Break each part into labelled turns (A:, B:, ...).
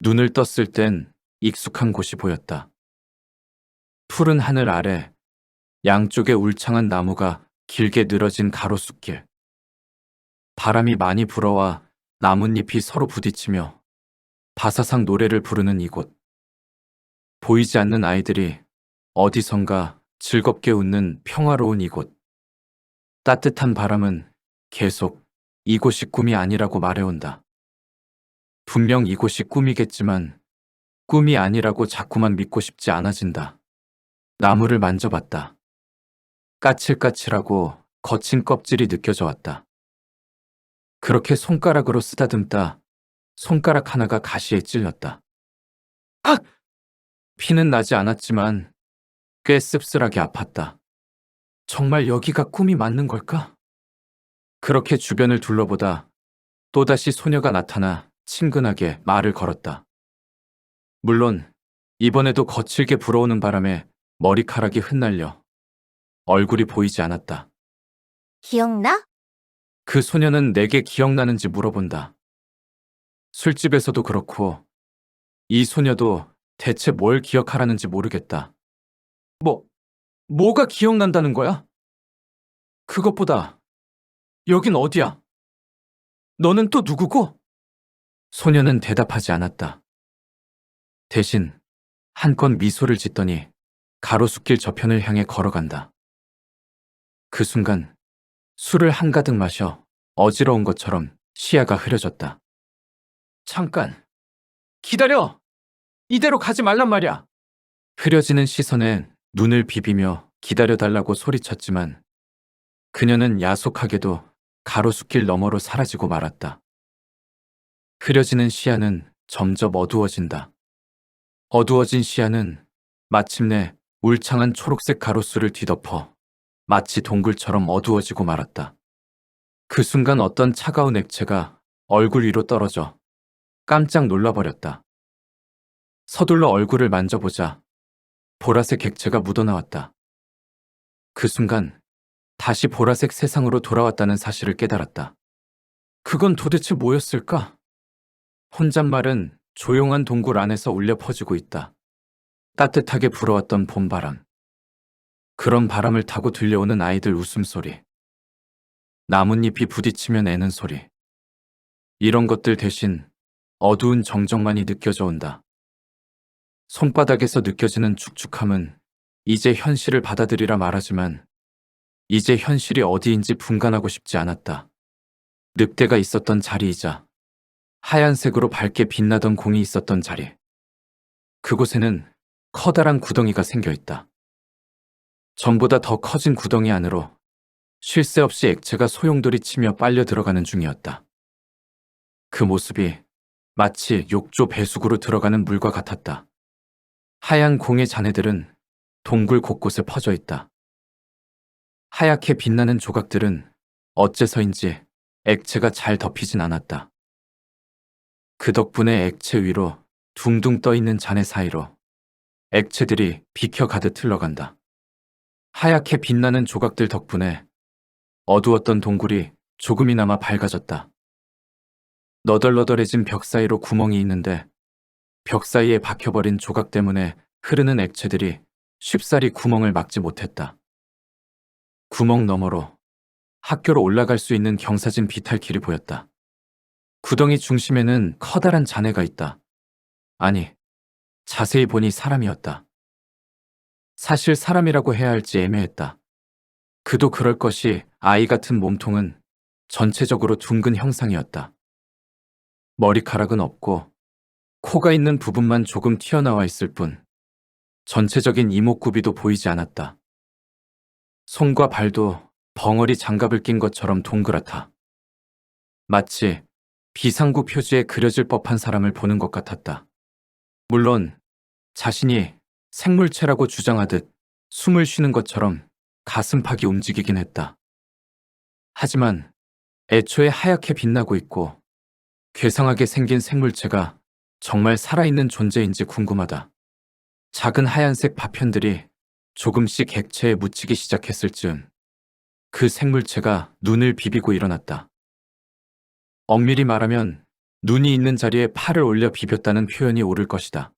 A: 눈을 떴을 땐 익숙한 곳이 보였다. 푸른 하늘 아래 양쪽에 울창한 나무가 길게 늘어진 가로수길. 바람이 많이 불어와 나뭇잎이 서로 부딪히며 바사삭 노래를 부르는 이곳. 보이지 않는 아이들이 어디선가 즐겁게 웃는 평화로운 이곳. 따뜻한 바람은 계속 이곳이 꿈이 아니라고 말해온다. 분명 이곳이 꿈이겠지만 꿈이 아니라고 자꾸만 믿고 싶지 않아진다. 나무를 만져봤다. 까칠까칠하고 거친 껍질이 느껴져 왔다. 그렇게 손가락으로 쓰다듬다 손가락 하나가 가시에 찔렸다. 악! 피는 나지 않았지만 꽤 씁쓸하게 아팠다. 정말 여기가 꿈이 맞는 걸까? 그렇게 주변을 둘러보다 또다시 소녀가 나타나 친근하게 말을 걸었다. 물론 이번에도 거칠게 불어오는 바람에 머리카락이 흩날려 얼굴이 보이지 않았다.
B: 기억나?
A: 그 소녀는 내게 기억나는지 물어본다. 술집에서도 그렇고 이 소녀도 대체 뭘 기억하라는지 모르겠다. 뭐가 기억난다는 거야? 그것보다 여긴 어디야? 너는 또 누구고? 소녀는 대답하지 않았다. 대신 한껏 미소를 짓더니 가로수길 저편을 향해 걸어간다. 그 순간 술을 한가득 마셔 어지러운 것처럼 시야가 흐려졌다. 잠깐, 기다려! 이대로 가지 말란 말이야! 흐려지는 시선에 눈을 비비며 기다려달라고 소리쳤지만 그녀는 야속하게도 가로수길 너머로 사라지고 말았다. 흐려지는 시야는 점점 어두워진다. 어두워진 시야는 마침내 울창한 초록색 가로수를 뒤덮어 마치 동굴처럼 어두워지고 말았다. 그 순간 어떤 차가운 액체가 얼굴 위로 떨어져 깜짝 놀라버렸다. 서둘러 얼굴을 만져보자 보라색 객체가 묻어나왔다. 그 순간 다시 보라색 세상으로 돌아왔다는 사실을 깨달았다. 그건 도대체 뭐였을까? 혼잣말은 조용한 동굴 안에서 울려 퍼지고 있다. 따뜻하게 불어왔던 봄바람. 그런 바람을 타고 들려오는 아이들 웃음소리. 나뭇잎이 부딪히며 내는 소리. 이런 것들 대신 어두운 정적만이 느껴져 온다. 손바닥에서 느껴지는 축축함은 이제 현실을 받아들이라 말하지만 이제 현실이 어디인지 분간하고 싶지 않았다. 늑대가 있었던 자리이자 하얀색으로 밝게 빛나던 공이 있었던 자리. 그곳에는 커다란 구덩이가 생겨 있다. 전보다 더 커진 구덩이 안으로 쉴 새 없이 액체가 소용돌이 치며 빨려 들어가는 중이었다. 그 모습이 마치 욕조 배수구로 들어가는 물과 같았다. 하얀 공의 잔해들은 동굴 곳곳에 퍼져 있다. 하얗게 빛나는 조각들은 어째서인지 액체가 잘 덮이진 않았다. 그 덕분에 액체 위로 둥둥 떠 있는 잔해 사이로 액체들이 비켜가듯 흘러간다. 하얗게 빛나는 조각들 덕분에 어두웠던 동굴이 조금이나마 밝아졌다. 너덜너덜해진 벽 사이로 구멍이 있는데 벽 사이에 박혀버린 조각 때문에 흐르는 액체들이 쉽사리 구멍을 막지 못했다. 구멍 너머로 학교로 올라갈 수 있는 경사진 비탈길이 보였다. 구덩이 중심에는 커다란 잔해가 있다. 아니, 자세히 보니 사람이었다. 사실 사람이라고 해야 할지 애매했다. 그도 그럴 것이 아이 같은 몸통은 전체적으로 둥근 형상이었다. 머리카락은 없고 코가 있는 부분만 조금 튀어나와 있을 뿐 전체적인 이목구비도 보이지 않았다. 손과 발도 벙어리 장갑을 낀 것처럼 동그랗다. 마치 비상구 표지에 그려질 법한 사람을 보는 것 같았다. 물론 자신이 생물체라고 주장하듯 숨을 쉬는 것처럼 가슴팍이 움직이긴 했다. 하지만 애초에 하얗게 빛나고 있고 괴상하게 생긴 생물체가 정말 살아있는 존재인지 궁금하다. 작은 하얀색 파편들이 조금씩 액체에 묻히기 시작했을 즈음 그 생물체가 눈을 비비고 일어났다. 엄밀히 말하면 눈이 있는 자리에 팔을 올려 비볐다는 표현이 옳을 것이다.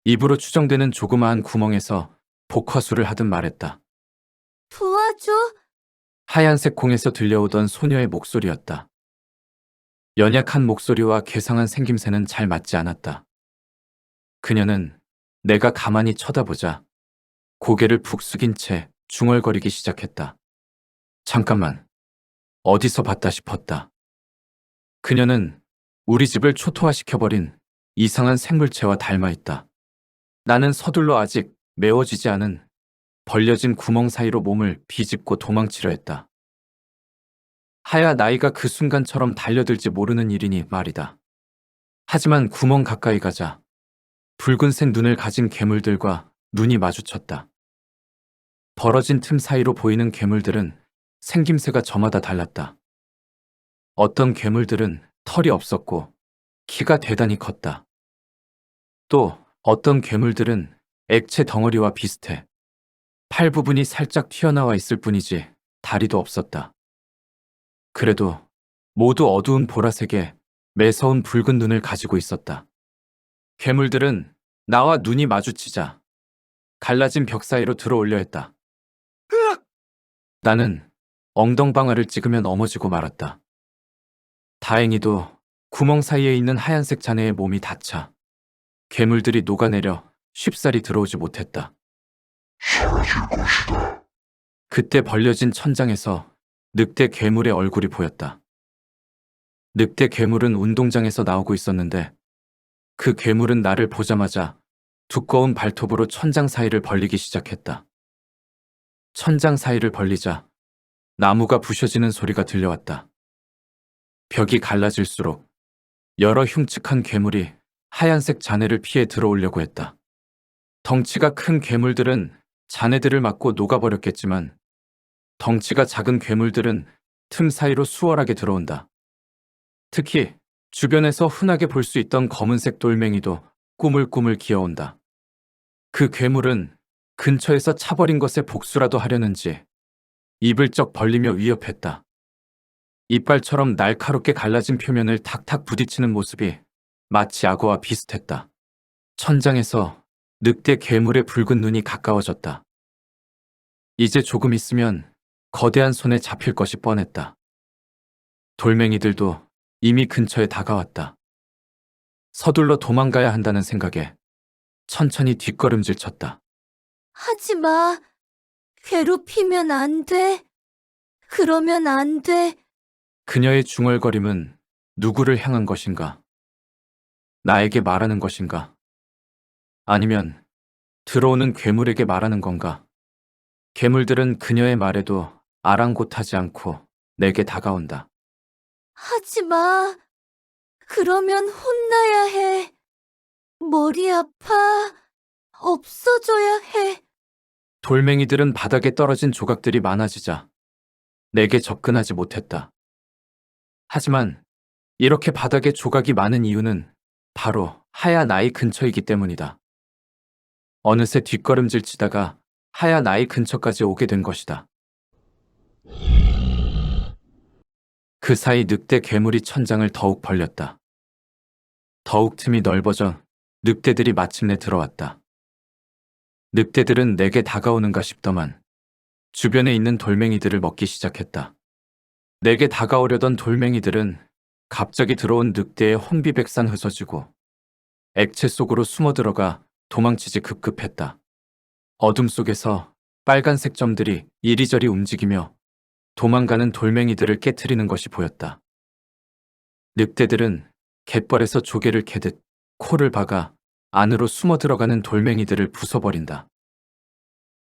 A: 입으로 추정되는 조그마한 구멍에서 복화술을 하듯 말했다.
B: 도와줘.
A: 하얀색 공에서 들려오던 소녀의 목소리였다. 연약한 목소리와 괴상한 생김새는 잘 맞지 않았다. 그녀는 내가 가만히 쳐다보자 고개를 푹 숙인 채 중얼거리기 시작했다. 잠깐만, 어디서 봤다 싶었다. 그녀는 우리 집을 초토화시켜버린 이상한 생물체와 닮아있다. 나는 서둘러 아직 메워지지 않은 벌려진 구멍 사이로 몸을 비집고 도망치려 했다. 하야 나이가 그 순간처럼 달려들지 모르는 일이니 말이다. 하지만 구멍 가까이 가자 붉은색 눈을 가진 괴물들과 눈이 마주쳤다. 벌어진 틈 사이로 보이는 괴물들은 생김새가 저마다 달랐다. 어떤 괴물들은 털이 없었고 키가 대단히 컸다. 또 어떤 괴물들은 액체 덩어리와 비슷해 팔 부분이 살짝 튀어나와 있을 뿐이지 다리도 없었다. 그래도 모두 어두운 보라색에 매서운 붉은 눈을 가지고 있었다. 괴물들은 나와 눈이 마주치자 갈라진 벽 사이로 들어올려 했다. 나는 엉덩방아를 찍으며 넘어지고 말았다. 다행히도 구멍 사이에 있는 하얀색 자네의 몸이 닫혀 괴물들이 녹아내려 쉽사리 들어오지 못했다. 그때 벌려진 천장에서 늑대 괴물의 얼굴이 보였다. 늑대 괴물은 운동장에서 나오고 있었는데 그 괴물은 나를 보자마자 두꺼운 발톱으로 천장 사이를 벌리기 시작했다. 천장 사이를 벌리자 나무가 부셔지는 소리가 들려왔다. 벽이 갈라질수록 여러 흉측한 괴물이 하얀색 잔해를 피해 들어오려고 했다. 덩치가 큰 괴물들은 잔해들을 맞고 녹아버렸겠지만 덩치가 작은 괴물들은 틈 사이로 수월하게 들어온다. 특히 주변에서 흔하게 볼 수 있던 검은색 돌멩이도 꾸물꾸물 기어온다. 그 괴물은 근처에서 차버린 것에 복수라도 하려는지 입을 쩍 벌리며 위협했다. 이빨처럼 날카롭게 갈라진 표면을 탁탁 부딪히는 모습이 마치 악어와 비슷했다. 천장에서 늑대 괴물의 붉은 눈이 가까워졌다. 이제 조금 있으면 거대한 손에 잡힐 것이 뻔했다. 돌멩이들도 이미 근처에 다가왔다. 서둘러 도망가야 한다는 생각에 천천히 뒷걸음질 쳤다.
B: 하지 마. 괴롭히면 안 돼. 그러면 안 돼.
A: 그녀의 중얼거림은 누구를 향한 것인가? 나에게 말하는 것인가? 아니면 들어오는 괴물에게 말하는 건가? 괴물들은 그녀의 말에도 아랑곳하지 않고 내게 다가온다.
B: 하지 마. 그러면 혼나야 해. 머리 아파. 없어져야 해.
A: 돌멩이들은 바닥에 떨어진 조각들이 많아지자 내게 접근하지 못했다. 하지만 이렇게 바닥에 조각이 많은 이유는 바로 하야 나이 근처이기 때문이다. 어느새 뒷걸음질 치다가 하야 나이 근처까지 오게 된 것이다. 그 사이 늑대 괴물이 천장을 더욱 벌렸다. 더욱 틈이 넓어져 늑대들이 마침내 들어왔다. 늑대들은 내게 다가오는가 싶더만 주변에 있는 돌멩이들을 먹기 시작했다. 내게 다가오려던 돌멩이들은 갑자기 들어온 늑대의 혼비백산 흐서지고 액체 속으로 숨어들어가 도망치지 급급했다. 어둠 속에서 빨간색 점들이 이리저리 움직이며 도망가는 돌멩이들을 깨트리는 것이 보였다. 늑대들은 갯벌에서 조개를 캐듯 코를 박아 안으로 숨어 들어가는 돌멩이들을 부숴버린다.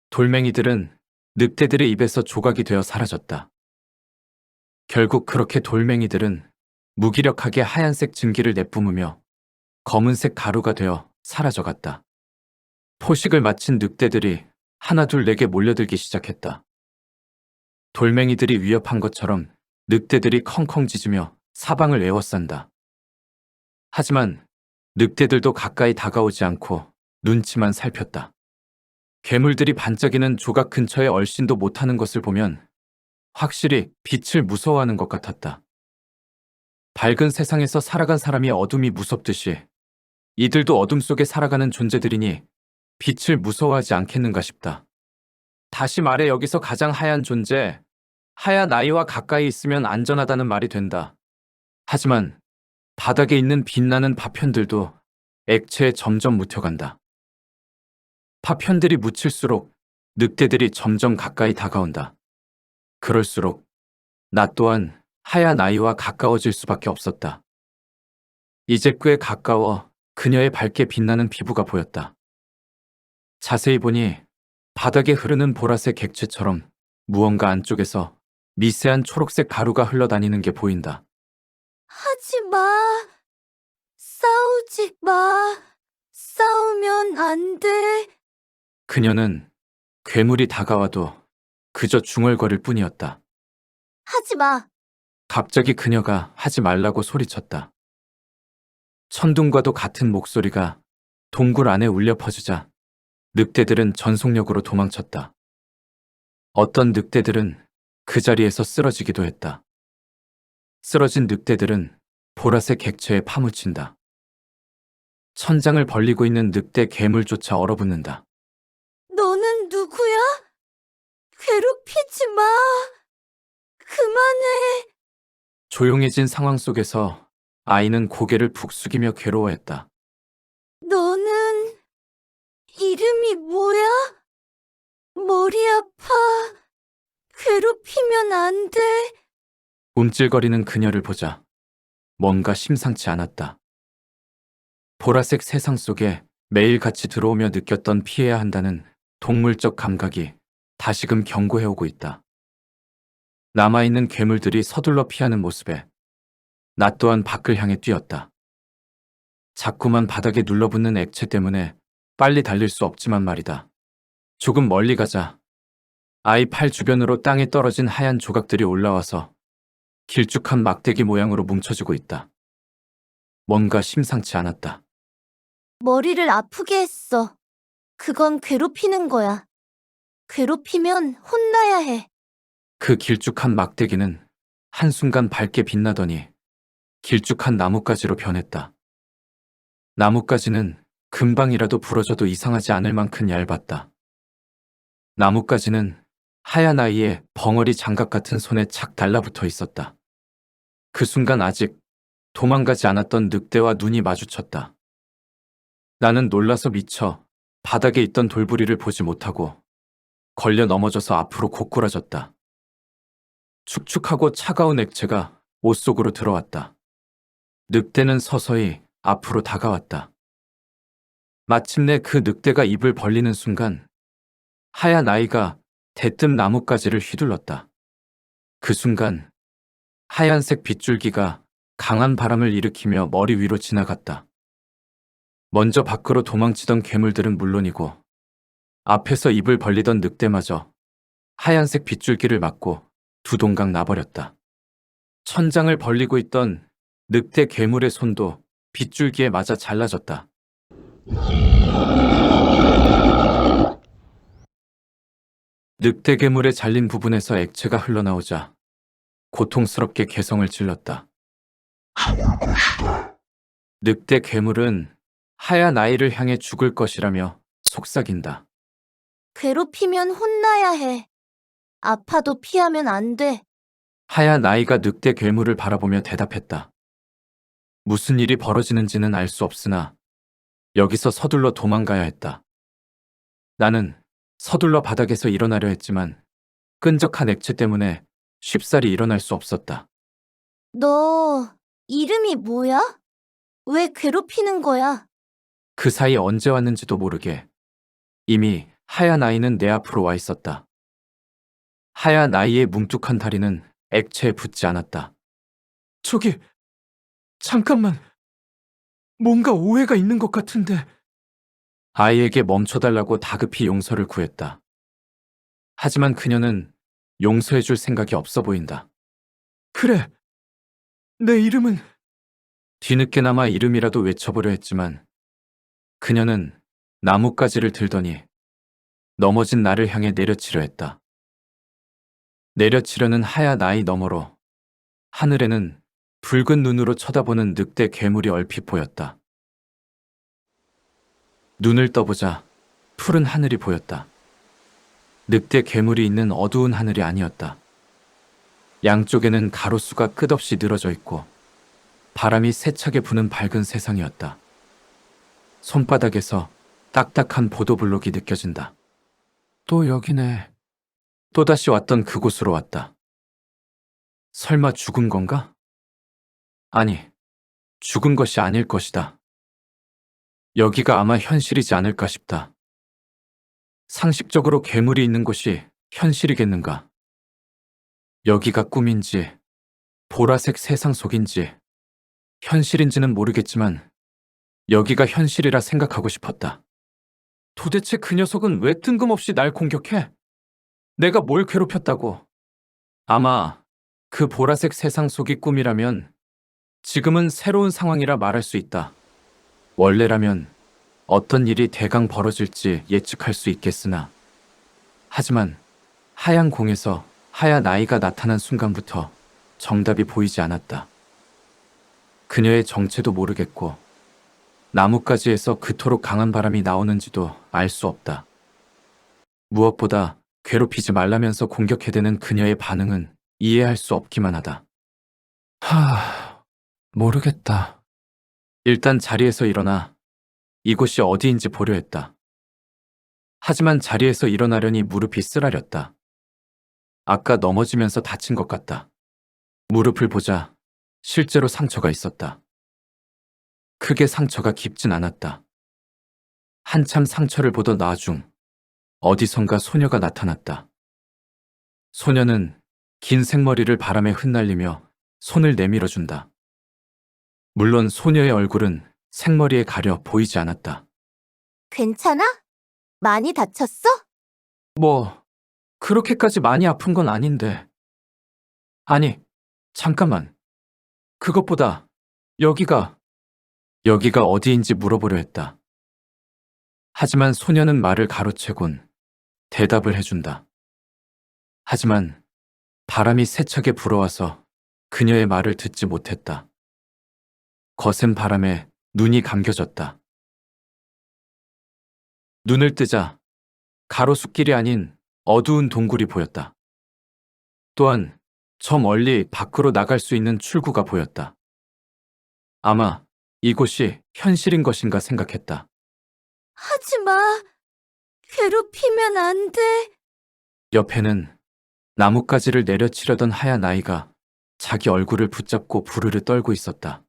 A: 돌멩이들은 늑대들의 입에서 조각이 되어 사라졌다. 결국 그렇게 돌멩이들은 무기력하게 하얀색 증기를 내뿜으며 검은색 가루가 되어 사라져갔다. 포식을 마친 늑대들이 하나둘 내게 몰려들기 시작했다. 돌멩이들이 위협한 것처럼 늑대들이 컹컹 짖으며 사방을 에워싼다. 하지만 늑대들도 가까이 다가오지 않고 눈치만 살폈다. 괴물들이 반짝이는 조각 근처에 얼씬도 못하는 것을 보면 확실히 빛을 무서워하는 것 같았다. 밝은 세상에서 살아간 사람이 어둠이 무섭듯이 이들도 어둠 속에 살아가는 존재들이니 빛을 무서워하지 않겠는가 싶다. 다시 말해 여기서 가장 하얀 존재, 하얀 아이와 가까이 있으면 안전하다는 말이 된다. 하지만 바닥에 있는 빛나는 파편들도 액체에 점점 묻혀간다. 파편들이 묻힐수록 늑대들이 점점 가까이 다가온다. 그럴수록 나 또한 하얀 아이와 가까워질 수밖에 없었다. 이제 꽤 가까워 그녀의 밝게 빛나는 피부가 보였다. 자세히 보니 바닥에 흐르는 보라색 객체처럼 무언가 안쪽에서 미세한 초록색 가루가 흘러다니는 게 보인다.
B: 하지 마. 싸우지 마. 싸우면 안 돼.
A: 그녀는 괴물이 다가와도 그저 중얼거릴 뿐이었다.
B: 하지 마.
A: 갑자기 그녀가 하지 말라고 소리쳤다. 천둥과도 같은 목소리가 동굴 안에 울려 퍼지자 늑대들은 전속력으로 도망쳤다. 어떤 늑대들은 그 자리에서 쓰러지기도 했다. 쓰러진 늑대들은 보라색 객체에 파묻힌다. 천장을 벌리고 있는 늑대 괴물조차 얼어붙는다.
B: 너는 누구야? 괴롭히지 마. 그만해.
A: 조용해진 상황 속에서 아이는 고개를 푹 숙이며 괴로워했다.
B: 너는 이름이 뭐야? 머리 아파. 괴롭히면 안 돼.
A: 움찔거리는 그녀를 보자 뭔가 심상치 않았다. 보라색 세상 속에 매일같이 들어오며 느꼈던 피해야 한다는 동물적 감각이 다시금 경고해오고 있다. 남아있는 괴물들이 서둘러 피하는 모습에 나 또한 밖을 향해 뛰었다. 자꾸만 바닥에 눌러붙는 액체 때문에 빨리 달릴 수 없지만 말이다. 조금 멀리 가자 아이 팔 주변으로 땅에 떨어진 하얀 조각들이 올라와서 길쭉한 막대기 모양으로 뭉쳐지고 있다. 뭔가 심상치 않았다.
B: 머리를 아프게 했어. 그건 괴롭히는 거야. 괴롭히면 혼나야 해.
A: 그 길쭉한 막대기는 한순간 밝게 빛나더니 길쭉한 나뭇가지로 변했다. 나뭇가지는 금방이라도 부러져도 이상하지 않을 만큼 얇았다. 나뭇가지는 하얀 아이의 벙어리 장갑 같은 손에 착 달라붙어 있었다. 그 순간 아직 도망가지 않았던 늑대와 눈이 마주쳤다. 나는 놀라서 미쳐 바닥에 있던 돌부리를 보지 못하고 걸려 넘어져서 앞으로 고꾸라졌다. 축축하고 차가운 액체가 옷 속으로 들어왔다. 늑대는 서서히 앞으로 다가왔다. 마침내 그 늑대가 입을 벌리는 순간 하얀 아이가 대뜸 나뭇가지를 휘둘렀다. 그 순간 하얀색 빗줄기가 강한 바람을 일으키며 머리 위로 지나갔다. 먼저 밖으로 도망치던 괴물들은 물론이고 앞에서 입을 벌리던 늑대마저 하얀색 빗줄기를 맞고 두 동강 나버렸다. 천장을 벌리고 있던 늑대 괴물의 손도 빗줄기에 맞아 잘라졌다. 늑대 괴물의 잘린 부분에서 액체가 흘러나오자 고통스럽게 개성을 질렀다. 늑대 괴물은 하얀 아이를 향해 죽을 것이라며 속삭인다.
B: 괴롭히면 혼나야 해. 아파도 피하면 안 돼.
A: 하얀 아이가 늑대 괴물을 바라보며 대답했다. 무슨 일이 벌어지는지는 알 수 없으나 여기서 서둘러 도망가야 했다. 나는 서둘러 바닥에서 일어나려 했지만 끈적한 액체 때문에 쉽사리 일어날 수 없었다.
B: 너 이름이 뭐야? 왜 괴롭히는 거야?
A: 그 사이 언제 왔는지도 모르게 이미 하얀 아이는 내 앞으로 와 있었다. 하얀 아이의 뭉툭한 다리는 액체에 붙지 않았다. 저기, 잠깐만. 뭔가 오해가 있는 것 같은데. 아이에게 멈춰달라고 다급히 용서를 구했다. 하지만 그녀는 용서해줄 생각이 없어 보인다. 그래, 내 이름은... 뒤늦게나마 이름이라도 외쳐보려 했지만 그녀는 나뭇가지를 들더니 넘어진 나를 향해 내려치려 했다. 내려치려는 하얀 아이 너머로 하늘에는 붉은 눈으로 쳐다보는 늑대 괴물이 얼핏 보였다. 눈을 떠보자 푸른 하늘이 보였다. 늑대 괴물이 있는 어두운 하늘이 아니었다. 양쪽에는 가로수가 끝없이 늘어져 있고 바람이 세차게 부는 밝은 세상이었다. 손바닥에서 딱딱한 보도블록이 느껴진다. 또 여기네. 또다시 왔던 그곳으로 왔다. 설마 죽은 건가? 아니, 죽은 것이 아닐 것이다. 여기가 아마 현실이지 않을까 싶다. 상식적으로 괴물이 있는 곳이 현실이겠는가? 여기가 꿈인지, 보라색 세상 속인지, 현실인지는 모르겠지만 여기가 현실이라 생각하고 싶었다. 도대체 그 녀석은 왜 뜬금없이 날 공격해? 내가 뭘 괴롭혔다고? 아마 그 보라색 세상 속이 꿈이라면 지금은 새로운 상황이라 말할 수 있다. 원래라면 어떤 일이 대강 벌어질지 예측할 수 있겠으나 하지만 하얀 공에서 하얀 아이가 나타난 순간부터 정답이 보이지 않았다. 그녀의 정체도 모르겠고 나뭇가지에서 그토록 강한 바람이 나오는지도 알 수 없다. 무엇보다 괴롭히지 말라면서 공격해대는 그녀의 반응은 이해할 수 없기만 하다. 모르겠다. 일단 자리에서 일어나 이곳이 어디인지 보려 했다. 하지만 자리에서 일어나려니 무릎이 쓰라렸다. 아까 넘어지면서 다친 것 같다. 무릎을 보자 실제로 상처가 있었다. 크게 상처가 깊진 않았다. 한참 상처를 보던 나중 어디선가 소녀가 나타났다. 소녀는 긴 생머리를 바람에 흩날리며 손을 내밀어준다. 물론 소녀의 얼굴은 생머리에 가려 보이지 않았다.
B: 괜찮아? 많이 다쳤어?
A: 그렇게까지 많이 아픈 건 아닌데. 아니, 잠깐만. 그것보다 여기가 어디인지 물어보려 했다. 하지만 소녀는 말을 가로채곤 대답을 해준다. 하지만 바람이 세차게 불어와서 그녀의 말을 듣지 못했다. 거센 바람에 눈이 감겨졌다. 눈을 뜨자 가로수길이 아닌 어두운 동굴이 보였다. 또한 저 멀리 밖으로 나갈 수 있는 출구가 보였다. 아마 이곳이 현실인 것인가 생각했다.
B: 하지 마. 괴롭히면 안 돼.
A: 옆에는 나뭇가지를 내려치려던 하얀 아이가 자기 얼굴을 붙잡고 부르르 떨고 있었다.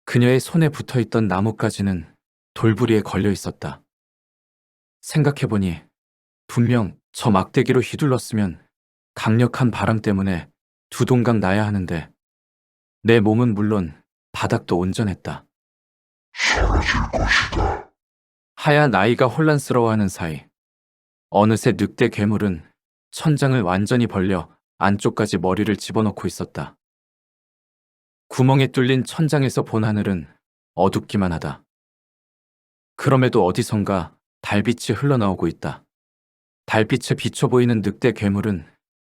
A: 그녀의 손에 붙어있던 나뭇가지는 돌부리에 걸려 있었다. 생각해보니 분명 저 막대기로 휘둘렀으면 강력한 바람 때문에 두 동강 나야 하는데 내 몸은 물론 바닥도 온전했다. 하얀 아이가 혼란스러워하는 사이 어느새 늑대 괴물은 천장을 완전히 벌려 안쪽까지 머리를 집어넣고 있었다. 구멍에 뚫린 천장에서 본 하늘은 어둡기만 하다. 그럼에도 어디선가 달빛이 흘러나오고 있다. 달빛에 비쳐 보이는 늑대 괴물은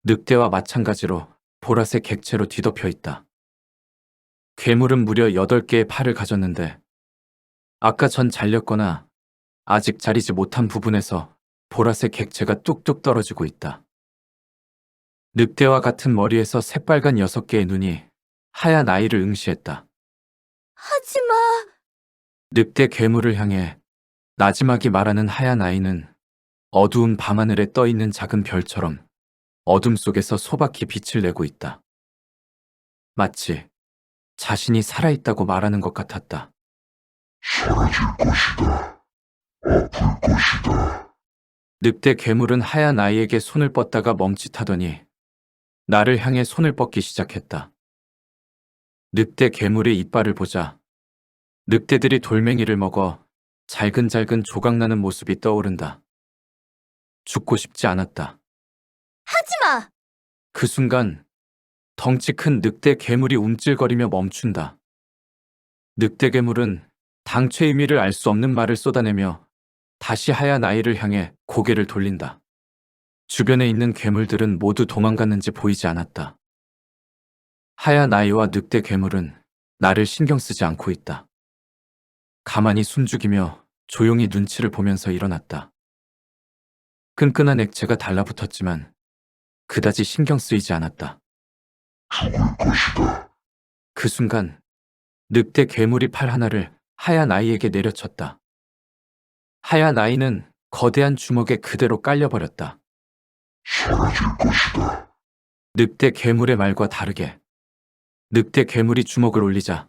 A: 늑대와 마찬가지로 보라색 객체로 뒤덮여 있다. 괴물은 무려 8개의 팔을 가졌는데 아까 전 잘렸거나 아직 자리지 못한 부분에서 보라색 객체가 뚝뚝 떨어지고 있다. 늑대와 같은 머리에서 새빨간 6개의 눈이 하얀 아이를 응시했다.
B: 하지 마.
A: 늑대 괴물을 향해 나지막이 말하는 하얀 아이는 어두운 밤하늘에 떠있는 작은 별처럼 어둠 속에서 소박히 빛을 내고 있다. 마치 자신이 살아있다고 말하는 것 같았다. 늑대 괴물은 하얀 아이에게 손을 뻗다가 멈칫하더니 나를 향해 손을 뻗기 시작했다. 늑대 괴물의 이빨을 보자 늑대들이 돌멩이를 먹어 잘근잘근 조각나는 모습이 떠오른다. 죽고 싶지 않았다.
B: 하지 마.
A: 그 순간 덩치 큰 늑대 괴물이 움찔거리며 멈춘다. 늑대 괴물은 당최 의미를 알 수 없는 말을 쏟아내며 다시 하얀 아이를 향해 고개를 돌린다. 주변에 있는 괴물들은 모두 도망갔는지 보이지 않았다. 하얀 아이와 늑대 괴물은 나를 신경 쓰지 않고 있다. 가만히 숨죽이며 조용히 눈치를 보면서 일어났다. 끈끈한 액체가 달라붙었지만 그다지 신경 쓰이지 않았다. 그 순간 늑대 괴물이 팔 하나를 하얀 아이에게 내려쳤다. 하얀 아이는 거대한 주먹에 그대로 깔려버렸다. 늑대 괴물의 말과 다르게 늑대 괴물이 주먹을 올리자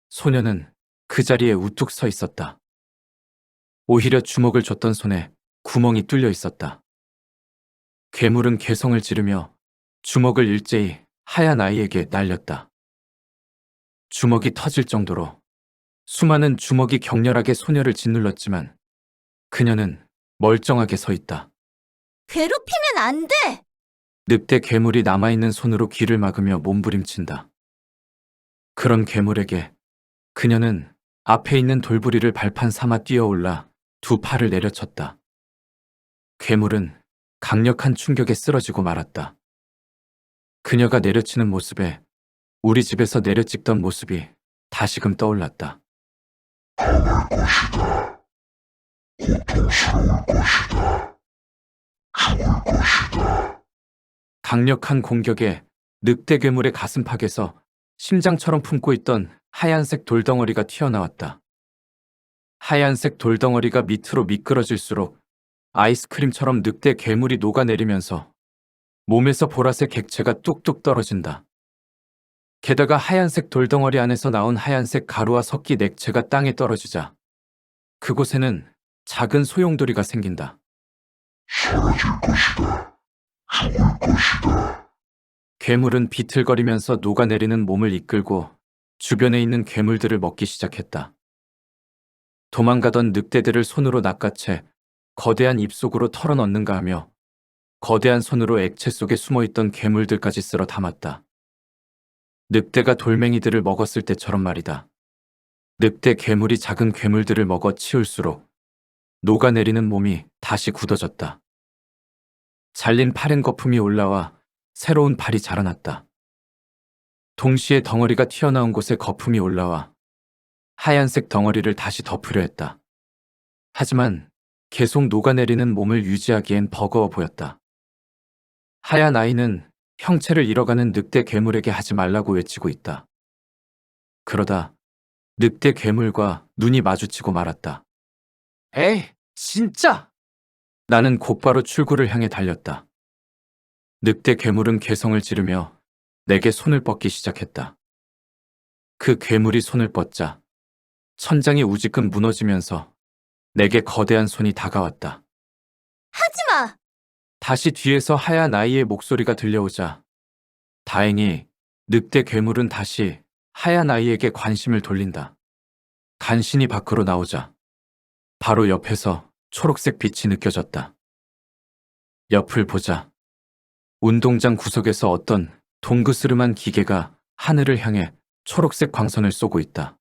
A: 소녀는 그 자리에 우뚝 서 있었다. 오히려 주먹을 줬던 손에 구멍이 뚫려 있었다. 괴물은 괴성을 지르며 주먹을 일제히 하얀 아이에게 날렸다. 주먹이 터질 정도로 수많은 주먹이 격렬하게 소녀를 짓눌렀지만 그녀는 멀쩡하게 서 있다.
B: 괴롭히면 안 돼!
A: 늑대 괴물이 남아있는 손으로 귀를 막으며 몸부림친다. 그런 괴물에게 그녀는 앞에 있는 돌부리를 발판 삼아 뛰어올라 두 팔을 내려쳤다. 괴물은 강력한 충격에 쓰러지고 말았다. 그녀가 내려치는 모습에 우리 집에서 내려찍던 모습이 다시금 떠올랐다. 강력한 공격에 늑대 괴물의 가슴팍에서 심장처럼 품고 있던 하얀색 돌덩어리가 튀어나왔다. 하얀색 돌덩어리가 밑으로 미끄러질수록 아이스크림처럼 늑대 괴물이 녹아내리면서 몸에서 보라색 객체가 뚝뚝 떨어진다. 게다가 하얀색 돌덩어리 안에서 나온 하얀색 가루와 섞인 액체가 땅에 떨어지자 그곳에는 작은 소용돌이가 생긴다. 괴물은 비틀거리면서 녹아내리는 몸을 이끌고 주변에 있는 괴물들을 먹기 시작했다. 도망가던 늑대들을 손으로 낚아채 거대한 입속으로 털어넣는가 하며 거대한 손으로 액체 속에 숨어있던 괴물들까지 쓸어 담았다. 늑대가 돌멩이들을 먹었을 때처럼 말이다. 늑대 괴물이 작은 괴물들을 먹어 치울수록 녹아내리는 몸이 다시 굳어졌다. 잘린 팔엔 거품이 올라와 새로운 발이 자라났다. 동시에 덩어리가 튀어나온 곳에 거품이 올라와 하얀색 덩어리를 다시 덮으려 했다. 하지만 계속 녹아내리는 몸을 유지하기엔 버거워 보였다. 하얀 아이는 형체를 잃어가는 늑대 괴물에게 하지 말라고 외치고 있다. 그러다 늑대 괴물과 눈이 마주치고 말았다. 에이, 진짜! 나는 곧바로 출구를 향해 달렸다. 늑대 괴물은 괴성을 지르며 내게 손을 뻗기 시작했다. 그 괴물이 손을 뻗자 천장이 우지금 무너지면서 내게 거대한 손이 다가왔다.
B: 하지마!
A: 다시 뒤에서 하얀 아이의 목소리가 들려오자 다행히 늑대 괴물은 다시 하얀 아이에게 관심을 돌린다. 간신히 밖으로 나오자 바로 옆에서 초록색 빛이 느껴졌다. 옆을 보자 운동장 구석에서 어떤 동그스름한 기계가 하늘을 향해 초록색 광선을 쏘고 있다.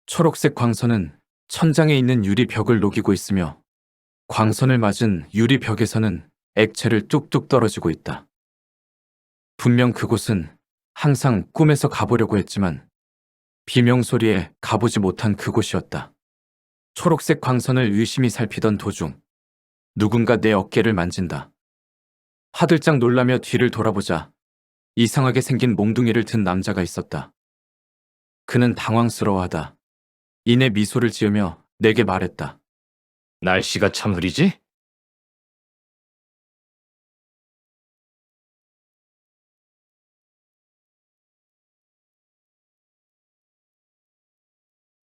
A: 초록색 광선은 천장에 있는 유리벽을 녹이고 있으며 광선을 맞은 유리벽에서는 액체를 뚝뚝 떨어지고 있다. 분명 그곳은 항상 꿈에서 가보려고 했지만 비명소리에 가보지 못한 그곳이었다. 초록색 광선을 유심히 살피던 도중 누군가 내 어깨를 만진다. 화들짝 놀라며 뒤를 돌아보자 이상하게 생긴 몽둥이를 든 남자가 있었다. 그는 당황스러워하다. 이내 미소를 지으며 내게 말했다.
C: 날씨가 참 흐리지?